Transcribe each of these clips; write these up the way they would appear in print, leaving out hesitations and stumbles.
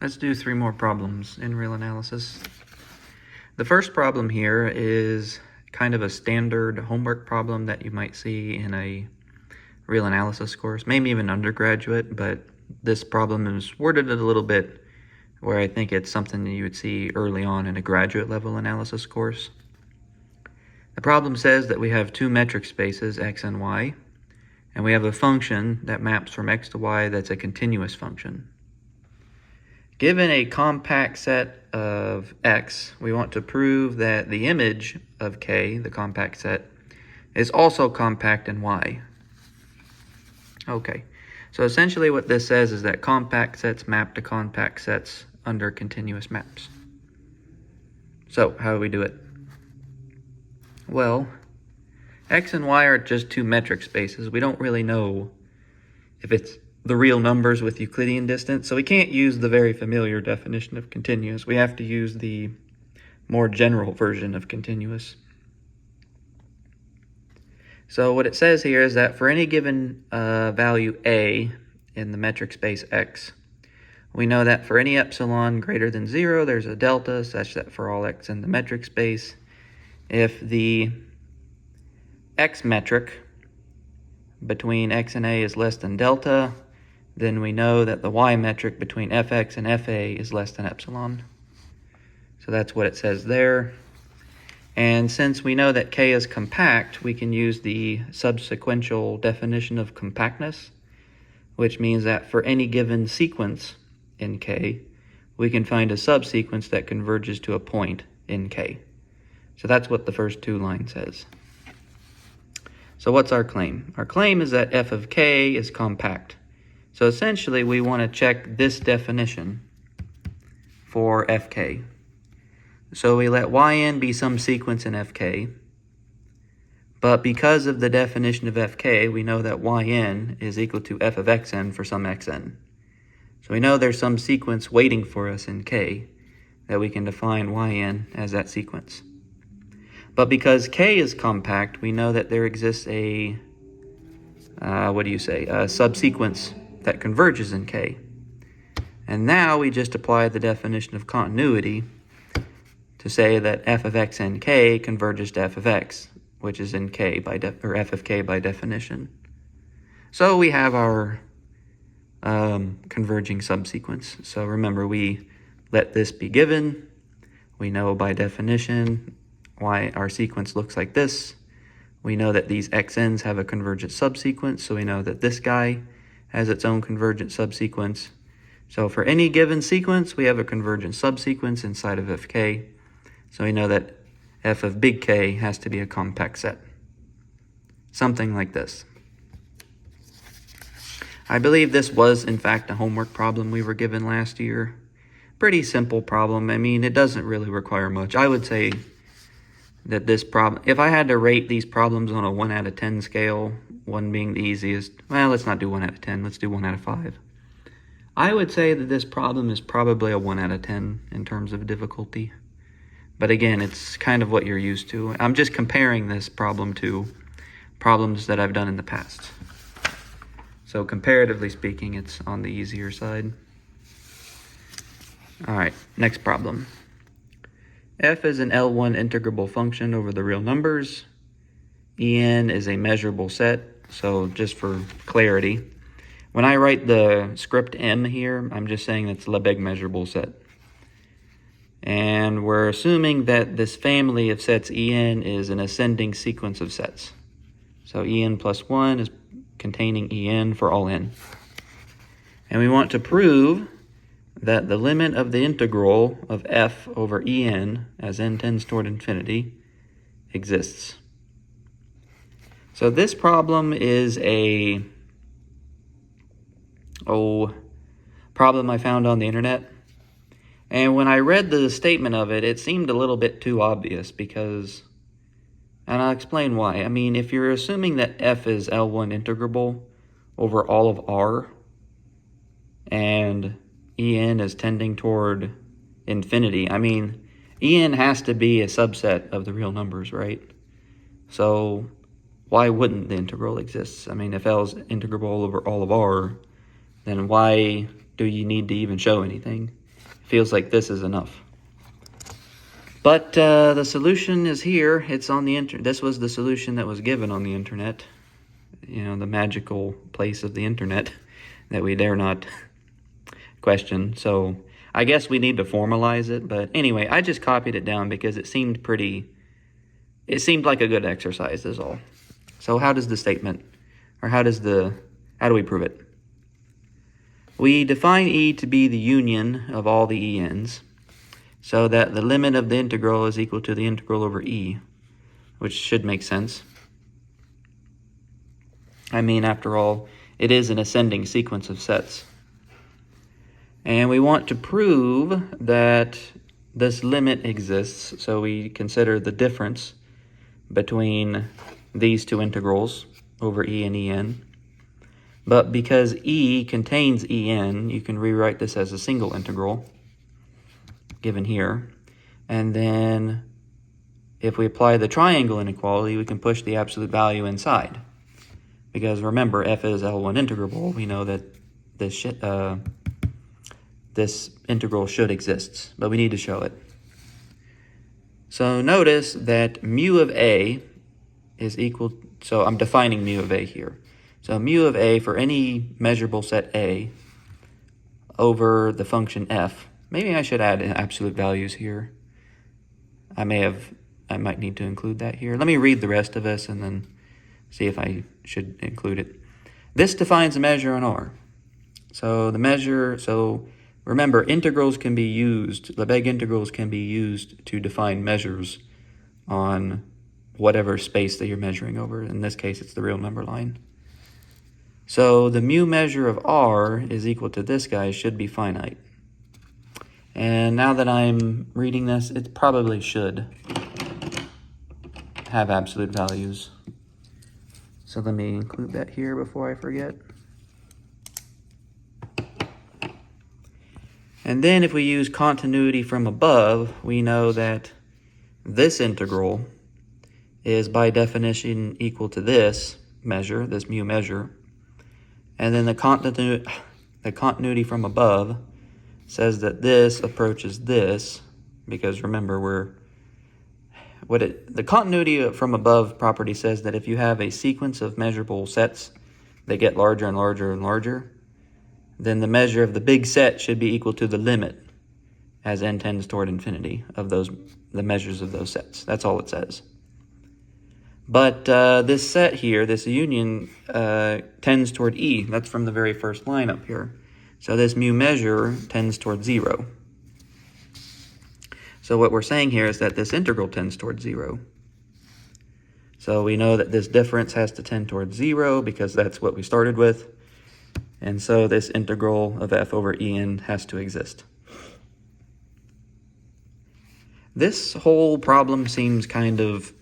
Let's do 3 more problems in real analysis. The first problem here is kind of a standard homework problem that you might see in a real analysis course, maybe even undergraduate, but this problem is worded a little bit where I think it's something that you would see early on in a graduate level analysis course. The problem says that we have 2 metric spaces, x and y, and we have a function that maps from x to y that's a continuous function. Given a compact set of x, we want to prove that the image of K, the compact set, is also compact in y. Okay, so essentially what this says is that compact sets map to compact sets under continuous maps. So how do we do it? Well, x and y are just 2 metric spaces. We don't really know if it's the real numbers with Euclidean distance, so we can't use the very familiar definition of continuous. We have to use the more general version of continuous. So what it says here is that for any given value a in the metric space x, we know that for any epsilon greater than 0, there's a delta such that for all x in the metric space, if the x metric between x and a is less than delta, then we know that the y metric between fx and fa is less than epsilon. So that's what it says there. And since we know that K is compact, we can use the subsequential definition of compactness, which means that for any given sequence in K, we can find a subsequence that converges to a point in K. So that's what the first 2 lines says. So what's our claim? Our claim is that f of K is compact. So essentially, we want to check this definition for fk. So we let yn be some sequence in fk, but because of the definition of fk, we know that yn is equal to f of xn for some xn. So we know there's some sequence waiting for us in k that we can define yn as that sequence. But because k is compact, we know that there exists a subsequence that converges in K. And now we just apply the definition of continuity to say that f of x and k converges to f of x, which is in K or f of k by definition. So we have our converging subsequence. So remember, we let this be given. We know by definition why our sequence looks like this. We know that these xn's have a convergent subsequence, so we know that this guy has its own convergent subsequence. So for any given sequence, we have a convergent subsequence inside of fk. So we know that f of big K has to be a compact set. Something like this. I believe this was, in fact, a homework problem we were given last year. Pretty simple problem. I mean, it doesn't really require much. I would say that this problem, if I had to rate these problems on a 1 out of 10 scale, 1 being the easiest, well, let's not do 1 out of 10, let's do 1 out of 5. I would say that this problem is probably a 1 out of 10 in terms of difficulty. But again, it's kind of what you're used to. I'm just comparing this problem to problems that I've done in the past. So comparatively speaking, it's on the easier side. All right, next problem. F is an L1 integrable function over the real numbers. En is a measurable set. So just for clarity, when I write the script M here, I'm just saying it's Lebesgue measurable set. And we're assuming that this family of sets En is an ascending sequence of sets. So En plus 1 is containing En for all n. And we want to prove that the limit of the integral of f over En as n tends toward infinity exists. So this problem is a problem I found on the internet. And when I read the statement of it, it seemed a little bit too obvious because, and I'll explain why. I mean, if you're assuming that f is L1 integrable over all of R, and En is tending toward infinity, I mean, En has to be a subset of the real numbers, right? So why wouldn't the integral exist? I mean, if L is integrable over all of R, then why do you need to even show anything? feels like this is enough. But the solution is here. It's on the internet. This was the solution that was given on the internet. You know, the magical place of the internet that we dare not question. So I guess we need to formalize it. But anyway, I just copied it down because it seemed like a good exercise is all. So how does the statement, or how do we prove it? We define E to be the union of all the ENs, so that the limit of the integral is equal to the integral over E, which should make sense. I mean, after all, it is an ascending sequence of sets. And we want to prove that this limit exists, so we consider the difference between these two integrals over E and En. But because E contains En, you can rewrite this as a single integral, given here. And then if we apply the triangle inequality, we can push the absolute value inside. Because remember, f is L1 integrable. We know that this integral should exist, but we need to show it. So notice that mu of A is equal, so I'm defining mu of A here. So mu of A for any measurable set A over the function f. Maybe I should add absolute values here. I might need to include that here. Let me read the rest of this and then see if I should include it. This defines a measure on R. So remember, integrals can be used, Lebesgue integrals can be used to define measures on whatever space that you're measuring over. In this case, it's the real number line. So the mu measure of R is equal to this guy, should be finite. And now that I'm reading this, it probably should have absolute values. So let me include that here before I forget. And then if we use continuity from above, we know that this integral is by definition equal to this measure, this mu measure. And then the continuity from above says that this approaches this, because remember, the continuity from above property says that if you have a sequence of measurable sets that get larger and larger and larger, then the measure of the big set should be equal to the limit as n tends toward infinity of the measures of those sets. That's all it says. But this set here, this union, tends toward E. That's from the very first line up here. So this mu measure tends toward 0. So what we're saying here is that this integral tends toward 0. So we know that this difference has to tend toward 0 because that's what we started with. And so this integral of f over En has to exist. This whole problem seems kind of,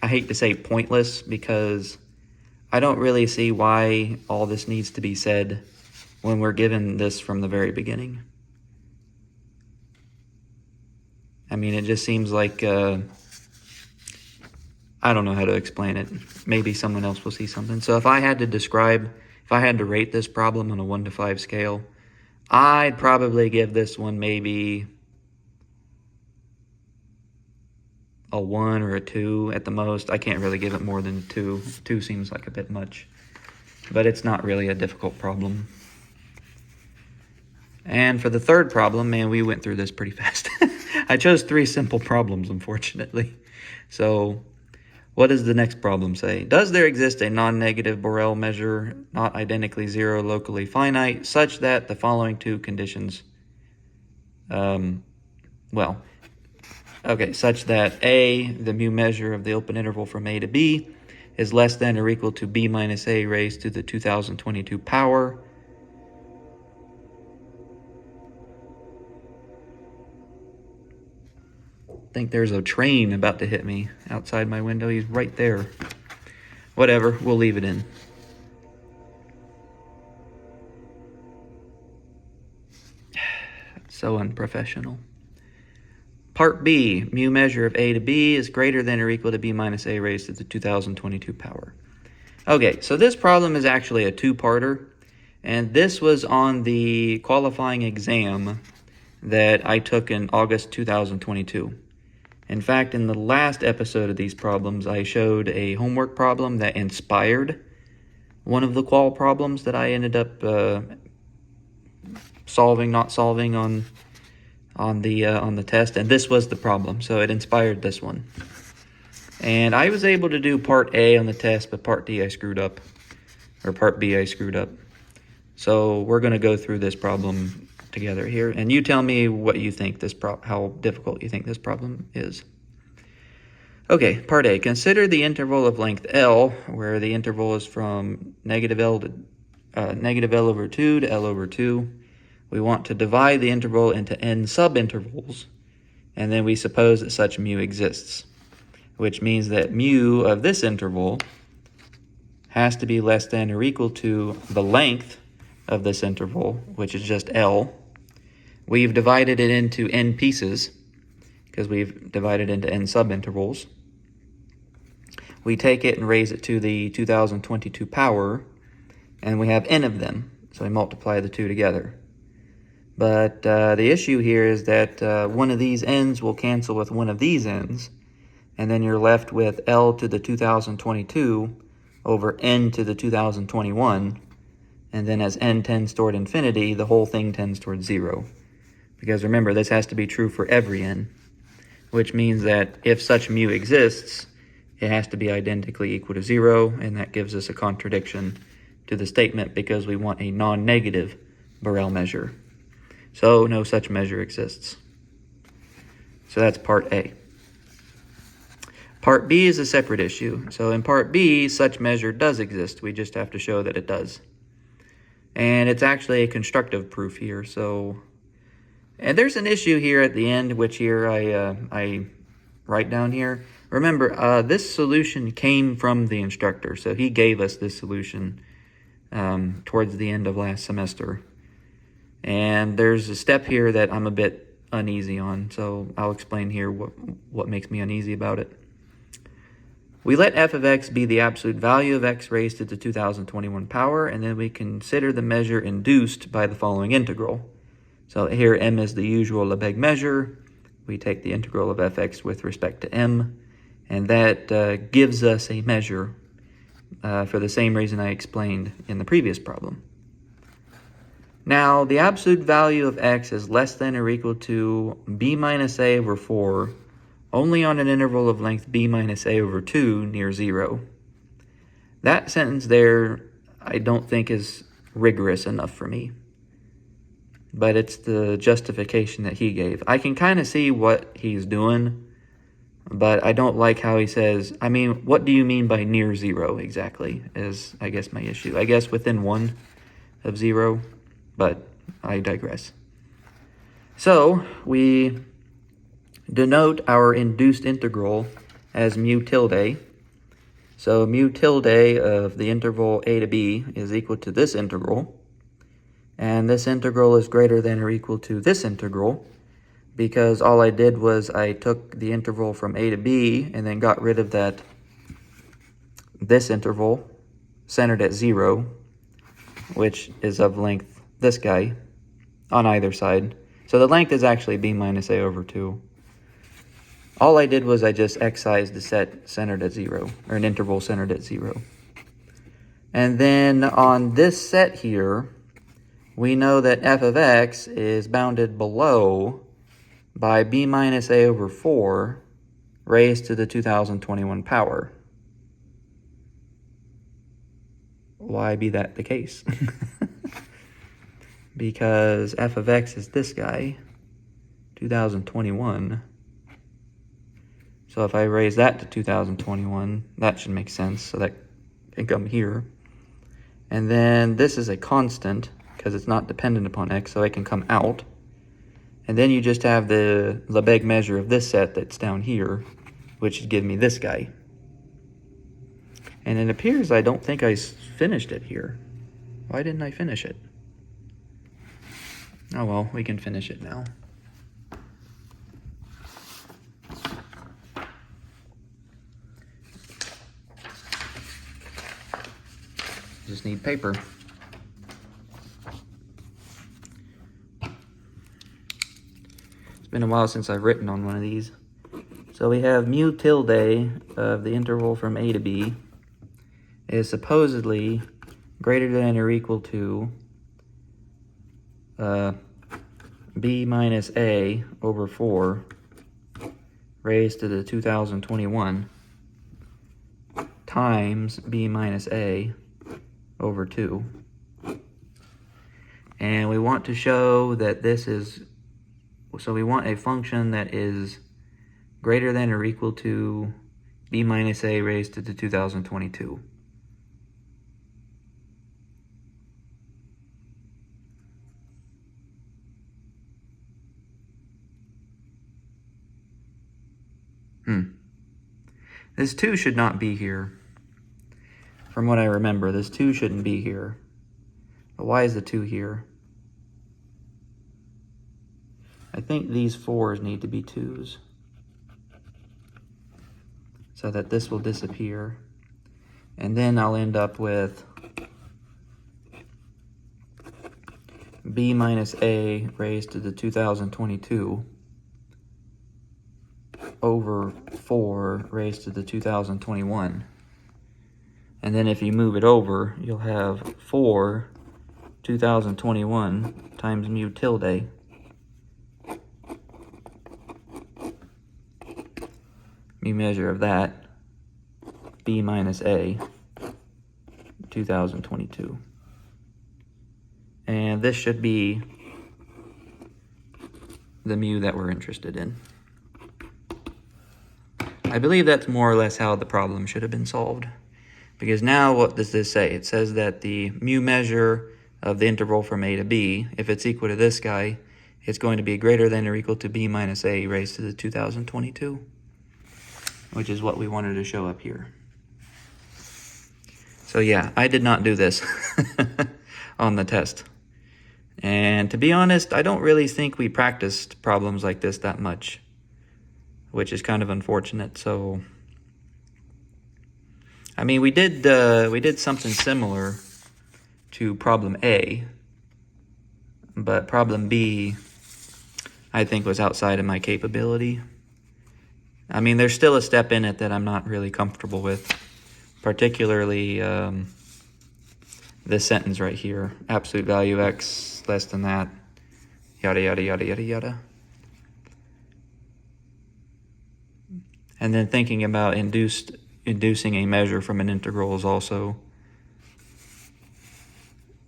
I hate to say pointless, because I don't really see why all this needs to be said when we're given this from the very beginning. I mean, it just seems like, I don't know how to explain it. Maybe someone else will see something. So if I had to rate this problem on a 1 to 5 scale, I'd probably give this one maybe a 1 or a 2 at the most. I can't really give it more than 2. 2 seems like a bit much, but it's not really a difficult problem. And for the third problem, man, we went through this pretty fast. I chose 3 simple problems, unfortunately. So what does the next problem say? Does there exist a non-negative Borel measure, not identically 0, locally finite, such that the following 2 conditions, such that A, the mu measure of the open interval from A to B, is less than or equal to B minus A raised to the 2022 power. I think there's a train about to hit me outside my window. He's right there. Whatever, we'll leave it in. So unprofessional. Part B, mu measure of A to B is greater than or equal to B minus A raised to the 2022 power. Okay, so this problem is actually a 2-parter, and this was on the qualifying exam that I took in August 2022. In fact, in the last episode of these problems, I showed a homework problem that inspired one of the qual problems that I ended up not solving on the test, and this was the problem, so it inspired this one. And I was able to do part A on the test, but part D I screwed up, or part B I screwed up. So we're going to go through this problem together here, and you tell me what you think how difficult you think this problem is. Okay, part A. Consider the interval of length L, where the interval is from negative L over 2 to L over 2. We want to divide the interval into n subintervals, and then we suppose that such mu exists, which means that mu of this interval has to be less than or equal to the length of this interval, which is just L. We've divided it into n pieces, because we've divided into n subintervals. We take it and raise it to the 2022 power, and we have n of them, so we multiply the two together. But the issue here is that one of these n's will cancel with one of these n's, and then you're left with L to the 2022 over n to the 2021, and then as n tends toward infinity, the whole thing tends toward 0. Because remember, this has to be true for every n, which means that if such mu exists, it has to be identically equal to 0, and that gives us a contradiction to the statement because we want a non-negative Borel measure. So no such measure exists. So that's part A. Part B is a separate issue. So in part B, such measure does exist. We just have to show that it does. And it's actually a constructive proof here. And there's an issue here at the end, which here I write down here. Remember, this solution came from the instructor. So he gave us this solution towards the end of last semester. And there's a step here that I'm a bit uneasy on. So I'll explain here what makes me uneasy about it. We let f of x be the absolute value of x raised to the 2021 power, and then we consider the measure induced by the following integral. So here m is the usual Lebesgue measure. We take the integral of fx with respect to m, and that gives us a measure for the same reason I explained in the previous problem. Now, the absolute value of x is less than or equal to b minus a over 4 only on an interval of length b minus a over 2 near 0. That sentence there I don't think is rigorous enough for me. But it's the justification that he gave. I can kind of see what he's doing, but I don't like how he says, I mean, what do you mean by near 0 exactly, is I guess my issue. I guess within 1 of 0, but I digress. So we denote our induced integral as mu tilde. So mu tilde of the interval a to b is equal to this integral. And this integral is greater than or equal to this integral because all I did was I took the interval from a to b and then got rid of this interval centered at 0, which is of length this guy on either side. So the length is actually b minus a over 2. All I did was I just excised the set centered at 0, or an interval centered at 0. And then on this set here, we know that f of x is bounded below by b minus a over 4 raised to the 2021 power. Why be that the case? Because f of x is this guy, 2021. So if I raise that to 2021, that should make sense. So that can come here. And then this is a constant because it's not dependent upon x, so it can come out. And then you just have the Lebesgue measure of this set that's down here, which would give me this guy. And it appears I don't think I finished it here. Why didn't I finish it? Oh well, we can finish it now. Just need paper. been a while since I've written on one of these. So we have mu tilde of the interval from a to b is supposedly greater than or equal to b minus a over 4 raised to the 2021 times b minus a over 2. And we want to show that this is, so we want a function that is greater than or equal to b minus a raised to the 2022. This 2 should not be here. From what I remember, this 2 shouldn't be here. But why is the 2 here? I think these 4s need to be 2s. So that this will disappear. And then I'll end up with b minus a raised to the 2022 over 4 raised to the 2021. And then if you move it over, you'll have 4 2021 times mu tilde mu measure of that, b minus a 2022. And this should be the mu that we're interested in. I believe that's more or less how the problem should have been solved. Because now what does this say? It says that the mu measure of the interval from a to b, if it's equal to this guy, it's going to be greater than or equal to b minus a raised to the 2022, which is what we wanted to show up here. So yeah, I did not do this on the test. And to be honest, I don't really think we practiced problems like this that much, which is kind of unfortunate. So, I mean, we did something similar to problem A, but problem B, I think, was outside of my capability. I mean, there's still a step in it that I'm not really comfortable with, particularly this sentence right here, absolute value x less than that, yada, yada, yada, yada, yada. And then thinking about inducing a measure from an integral is also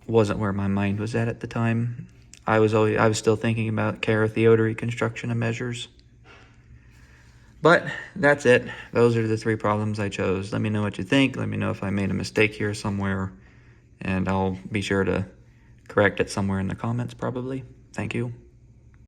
wasn't where my mind was at the time. I was still thinking about Carathéodory construction of measures. But that's it. Those are the 3 problems I chose. Let me know what you think. Let me know if I made a mistake here somewhere, and I'll be sure to correct it somewhere in the comments probably. Thank you.